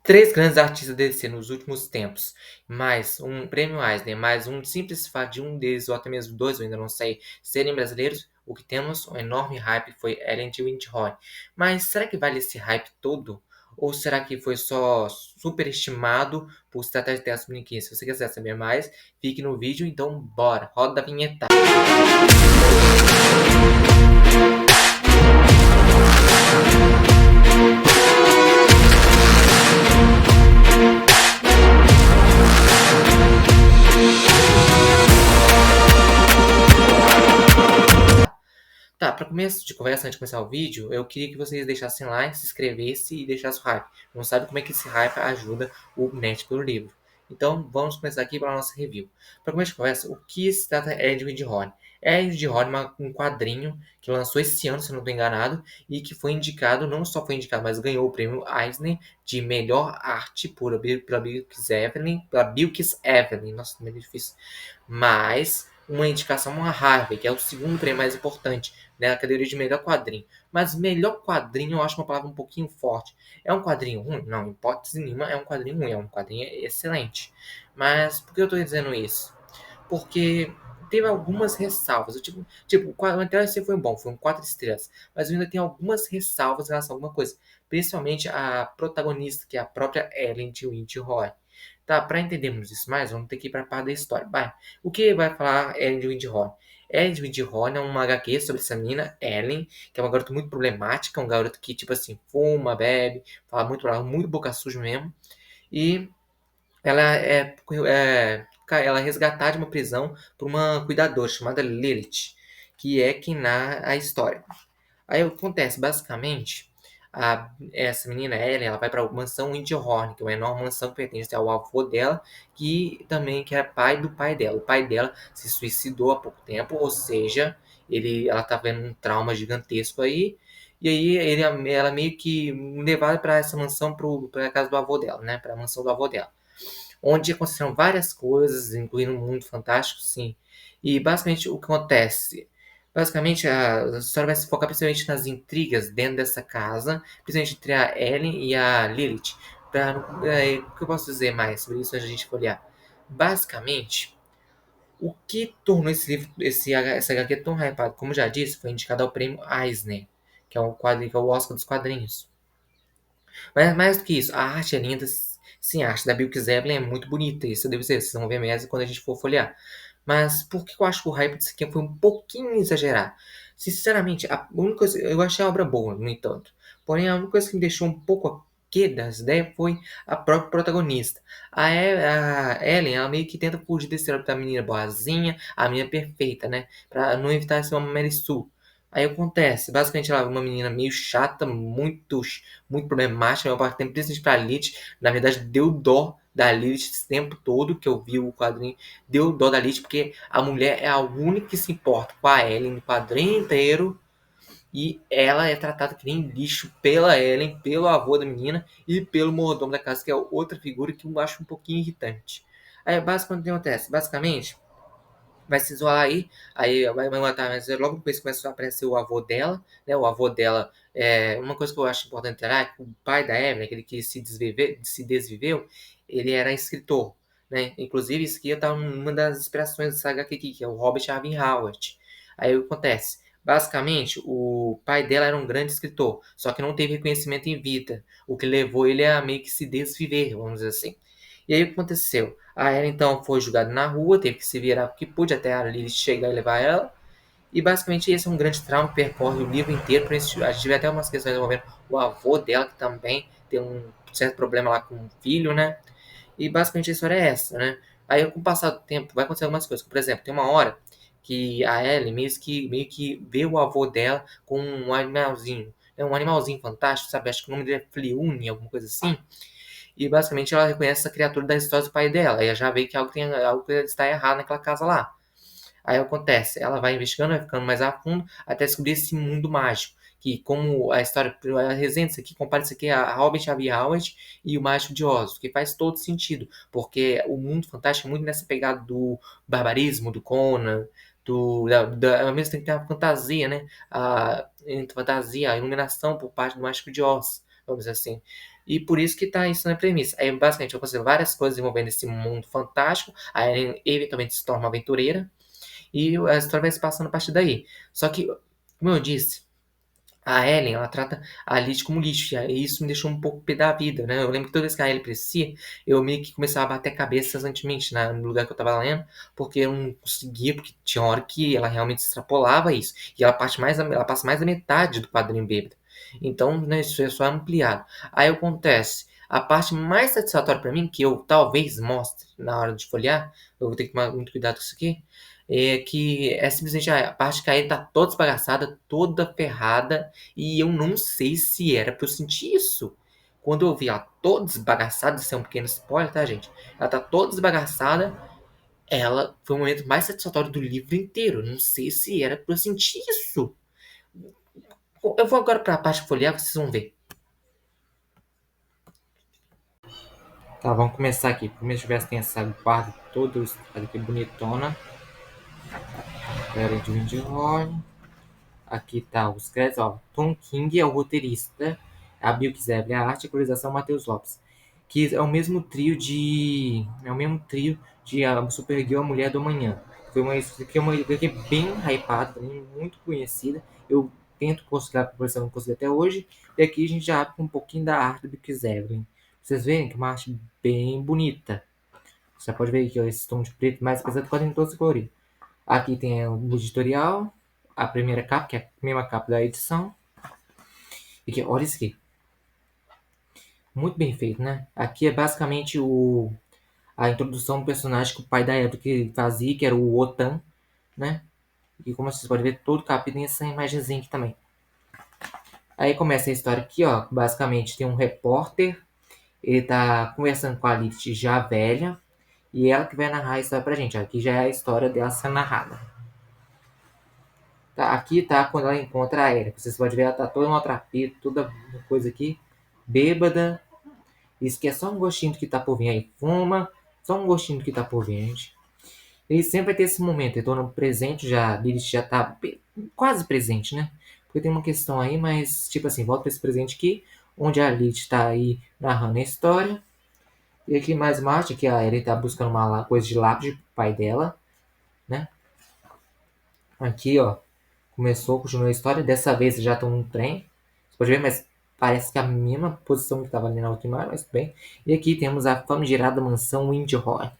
Três grandes artistas da DC nos últimos tempos, mais um prêmio Eisner, mais um simples fato de um deles, ou até mesmo dois, eu ainda não sei, serem brasileiros, o que temos, um enorme hype, foi Ellen de Winterhall. Mas será que vale esse hype todo? Ou será que foi só superestimado por se tratar de Terra 2015? Se você quiser saber mais, fique no vídeo, então bora, roda a vinheta. Tá, para começo de conversa, antes de começar o vídeo, eu queria que vocês deixassem like, se inscrevessem e deixassem o hype. Não sabe como é que esse hype ajuda o Nerd pelo livro. Então, vamos começar aqui para a nossa review. Para começo de conversa, o que se trata Edwin de Horn? Edwin de Horn é um quadrinho que lançou esse ano, se não estou enganado, e que foi indicado, não só foi indicado, mas ganhou o prêmio Eisner de melhor arte pela Bilquis Evelyn, nossa, é meio difícil, mas uma indicação a Harvey, que é o segundo prêmio mais importante, né, a categoria de melhor quadrinho. Mas melhor quadrinho eu acho uma palavra um pouquinho forte. É um quadrinho ruim? Não, em hipótese nenhuma é um quadrinho ruim, é um quadrinho excelente. Mas por que eu estou dizendo isso? Porque teve algumas ressalvas. O Mantel foi bom, foi um 4 estrelas. Mas eu ainda tenho algumas ressalvas em relação a alguma coisa. Principalmente a protagonista, que é a própria Ellen de Windhorn. Tá, para entendermos isso mais, vamos ter que ir para a parte da história. Vai, o que vai falar Ellen de Windhorn? Ellen de Windhorn é uma HQ sobre essa menina, Ellen, que é uma garota muito problemática, um garoto que, tipo assim, fuma, bebe, fala muito boca suja mesmo. E ela ela é resgatada de uma prisão por uma cuidadora chamada Lilith, que é quem narra a história. Aí o que acontece, basicamente, essa menina Ellen, ela vai para a mansão Windhorn, que é uma enorme mansão que pertence ao avô dela, que é pai do pai dela. O pai dela se suicidou há pouco tempo, ou seja, ela tá vendo um trauma gigantesco aí. E aí ela meio que levada para essa mansão, para a casa do avô dela, né? Para a mansão do avô dela, onde aconteceram várias coisas, incluindo um mundo fantástico, sim. E basicamente o que acontece? Basicamente a história vai se focar principalmente nas intrigas dentro dessa casa, principalmente entre a Ellen e a Lilith. O que eu posso dizer mais sobre isso antes de a gente folhear? Basicamente, o que tornou esse livro, essa HQ tão hypado, como já disse, foi indicado ao prêmio Eisner, que é que é o Oscar dos quadrinhos. Mas mais do que isso, a arte é linda. Sim, a arte da Bilquis Evelyn é muito bonita. Isso deve ser, vocês vão ver mesmo quando a gente for folhear. Mas por que eu acho que o hype desse aqui foi um pouquinho exagerado? Sinceramente, a única coisa, eu achei a obra boa, no entanto. Porém, a única coisa que me deixou um pouco aqui das ideias foi a própria protagonista. A Ellen, ela meio que tenta fugir desse estereótipo da menina boazinha, a menina perfeita, né? Pra não evitar ser uma Mary Sue. Aí acontece, basicamente ela é uma menina meio chata, muito problemática, meu tempo principalmente pra Lilith. Na verdade, deu dó da Lilith esse tempo todo que eu vi o quadrinho. Deu dó da Lilith, porque a mulher é a única que se importa com a Ellen no quadrinho inteiro. E ela é tratada que nem lixo pela Ellen, pelo avô da menina e pelo mordomo da casa, que é outra figura que eu acho um pouquinho irritante. Aí, basicamente, o que acontece? Basicamente, vai se isolar aí vai matar, mas logo depois começa a aparecer o avô dela, né? O avô dela, uma coisa que eu acho importante entrar é que o pai da Evelyn, aquele que se desviveu, ele era escritor, né? Inclusive, isso aqui tá uma das inspirações da saga aqui, que é o Robert Arvin Howard. Aí o que acontece? Basicamente, o pai dela era um grande escritor, só que não teve reconhecimento em vida, o que levou ele a meio que se desviver, vamos dizer assim. E aí o que aconteceu? A Ellen então foi julgada na rua, teve que se virar porque pôde até a Lilith chegar e levar ela. E basicamente esse é um grande trauma que percorre o livro inteiro. A gente vê até umas questões envolvendo o avô dela, que também tem um certo problema lá com o filho, né? E basicamente a história é essa, né? Aí com o passar do tempo vai acontecer algumas coisas. Por exemplo, tem uma hora que a Ellie meio que vê o avô dela com um animalzinho. É um animalzinho fantástico, sabe? Acho que o nome dele é Fleune, alguma coisa assim. E basicamente ela reconhece essa criatura da história do pai dela. Aí já vê que algo que está errado naquela casa lá. Aí acontece, ela vai investigando, vai ficando mais a fundo, até descobrir esse mundo mágico. Que como a história, a resenha disso aqui, compara isso aqui a Robert Avi Howard e o Mágico de Oz, que faz todo sentido, porque o mundo fantástico é muito nessa pegada do barbarismo, do Conan, ao mesmo tempo que tem a fantasia, né? A fantasia, a iluminação por parte do Mágico de Oz, vamos dizer assim. E por isso que tá isso na premissa. Aí, basicamente, acontecem várias coisas envolvendo esse mundo fantástico. A Ellen eventualmente se torna uma aventureira. E a história vai se passando a partir daí. Só que, como eu disse, a Ellen, ela trata a Lid como lixo, e aí isso me deixou um pouco pé da vida, né? Eu lembro que toda vez que a Ellen aparecia, eu meio que começava a bater cabeça constantemente no lugar que eu tava lendo, porque eu não conseguia, porque tinha hora que ela realmente extrapolava isso. E ela passa mais da metade do quadrinho bêbado. Então, né, isso é só ampliado. Aí acontece, a parte mais satisfatória pra mim, que eu talvez mostre na hora de folhear, eu vou ter que tomar muito cuidado com isso aqui, é que é simplesmente a parte que a Ellen tá toda esbagaçada, toda ferrada, e eu não sei se era pra eu sentir isso. Quando eu vi ela toda desbagaçada, isso é um pequeno spoiler, tá, gente? Ela tá toda desbagaçada. Ela foi o momento mais satisfatório do livro inteiro. Não sei se era pra eu sentir isso. Eu vou agora pra parte folhear, vocês vão ver. Tá, vamos começar aqui. Primeiro tivesse tem essa guarda toda ilustrada aqui, bonitona. Era de Windhorn. Aqui tá os créditos, ó. Tom King é o roteirista. A Bill Kisebler, a arte e a colorização Matheus Lopes. Que é o mesmo trio de. É o mesmo trio de a Supergirl, a Mulher do Amanhã. Foi uma HQ bem hypada, também muito conhecida. Eu tento conseguir a proporção, não consegui até hoje. E aqui a gente já abre um pouquinho da arte do Bill Kisebler. Vocês veem que é uma arte bem bonita. Você pode ver aqui ó, esse tom de preto mais pesado do quadrinho todo colorido. Aqui tem o editorial, a primeira capa, que é a mesma capa da edição. E que, olha isso aqui. Muito bem feito, né? Aqui é basicamente a introdução do personagem que o pai da Edo que fazia, que era o Otan, né? E como vocês podem ver, todo capítulo tem essa imagenzinha aqui também. Aí começa a história aqui, ó. Basicamente tem um repórter, ele tá conversando com a Lilith já velha, e ela que vai narrar a história pra gente. Aqui já é a história dela sendo narrada. Tá, aqui tá quando ela encontra a Erika. Vocês podem ver, ela tá toda uma trapeta, toda coisa aqui, bêbada. Isso que é só um gostinho do que tá por vir aí. Fuma, só um gostinho do que tá por vir, gente. E sempre vai ter esse momento, eu tô no presente já, Lilith já tá quase presente, né? Porque tem uma questão aí, mas tipo assim, volta pra esse presente aqui, onde a Lilith tá aí narrando a história. E aqui mais Marte, que a Ellie tá buscando uma coisa de lápis pro pai dela, né? Aqui, ó, começou, continuou a história. Dessa vez já estão num trem. Você pode ver, mas parece que é a mesma posição que estava ali na outra imagem, mas tudo bem. E aqui temos a famigerada mansão Windhorn.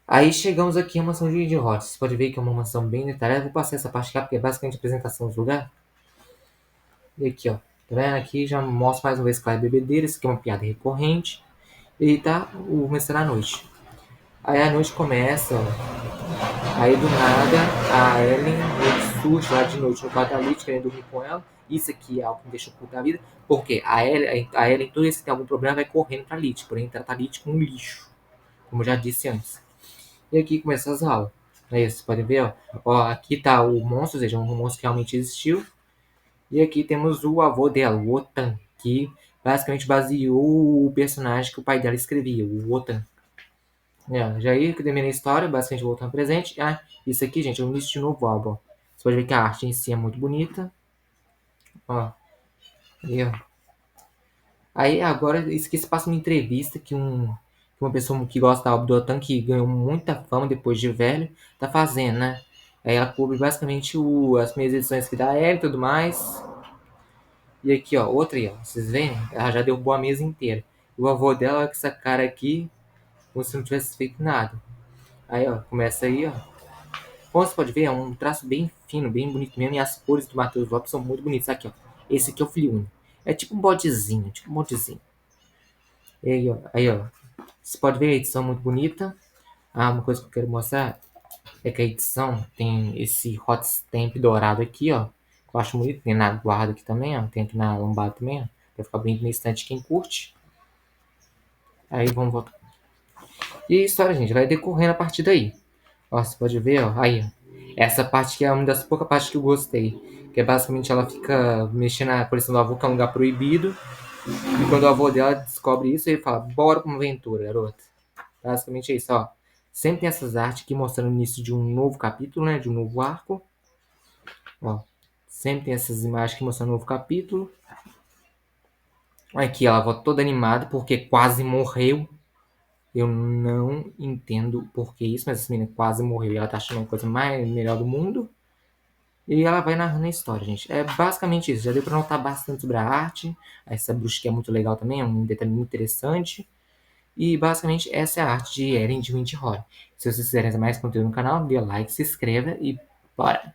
Aí chegamos aqui à mansão de Windhorn. Você pode ver que é uma mansão bem detalhada. Eu vou passar essa parte aqui porque é basicamente a apresentação dos lugares. E aqui, ó. Tá vendo? Aqui já mostra mais uma vez que é bebedeira. Isso aqui é uma piada recorrente. E tá o começar a noite. Aí a noite começa, ó. Aí do nada, a Ellen surge lá de noite no quarto da Lilith, querendo dormir com ela. Isso aqui é algo que me deixa puto da vida. Porque a Ellen, toda vez que tem algum problema, vai correndo pra Lilith. Porém, trata a Lilith como um lixo. Como eu já disse antes. E aqui começa as aulas. Aí vocês podem ver, ó. Aqui tá o monstro, ou seja, um monstro que realmente existiu. E aqui temos o avô dela, o Otan. Que basicamente baseou o personagem que o pai dela escrevia, o Otan. Já aí que termina a história, basicamente voltando ao presente. Ah, isso aqui, gente, é um list de novo álbum. Você pode ver que a arte em si é muito bonita. Ó, aí, ó. Aí agora, isso aqui se passa uma entrevista que uma pessoa que gosta da obra do Otan, que ganhou muita fama depois de velho, tá fazendo, né? Aí ela cobre basicamente as primeiras edições que da Ellie e tudo mais. E aqui, ó, outra aí, ó. Vocês veem? Ela já derrubou a mesa inteira. E o avô dela, com essa cara aqui, como se não tivesse feito nada. Aí, ó, começa aí, ó. Como você pode ver, é um traço bem fino, bem bonito mesmo. E as cores do Matheus Lopes são muito bonitas. Aqui, ó. Esse aqui é o filho único. É tipo um bodezinho, tipo um bodezinho. E aí, ó. Você pode ver a edição muito bonita. Ah, uma coisa que eu quero mostrar é que a edição tem esse hot stamp dourado aqui, ó. Que eu acho bonito. Tem na guarda aqui também, ó. Tem aqui na lombada também, ó. Pra ficar bonito na estante quem curte. Aí vamos voltar. E a história, gente, vai decorrendo a partir daí. Ó, você pode ver, ó. Aí, ó. Essa parte que é uma das poucas partes que eu gostei. Que é basicamente ela fica mexendo na coleção do avô, que é um lugar proibido. E quando o avô dela descobre isso, ele fala: bora pra uma aventura, garota. Basicamente é isso, ó. Sempre tem essas artes aqui mostrando o início de um novo capítulo, né? De um novo arco. Ó. Sempre tem essas imagens aqui mostrando um novo capítulo. Aqui ela volta toda animada porque quase morreu. Eu não entendo por que isso, mas essa menina quase morreu e ela tá achando a coisa mais melhor do mundo. E ela vai narrando a história, gente. É basicamente isso. Já deu pra notar bastante sobre a arte. Essa bruxa que é muito legal também, é um detalhe muito interessante. E basicamente essa é a arte de Eren de Winterhall. Se vocês quiserem mais conteúdo no canal, dê like, se inscreva e bora!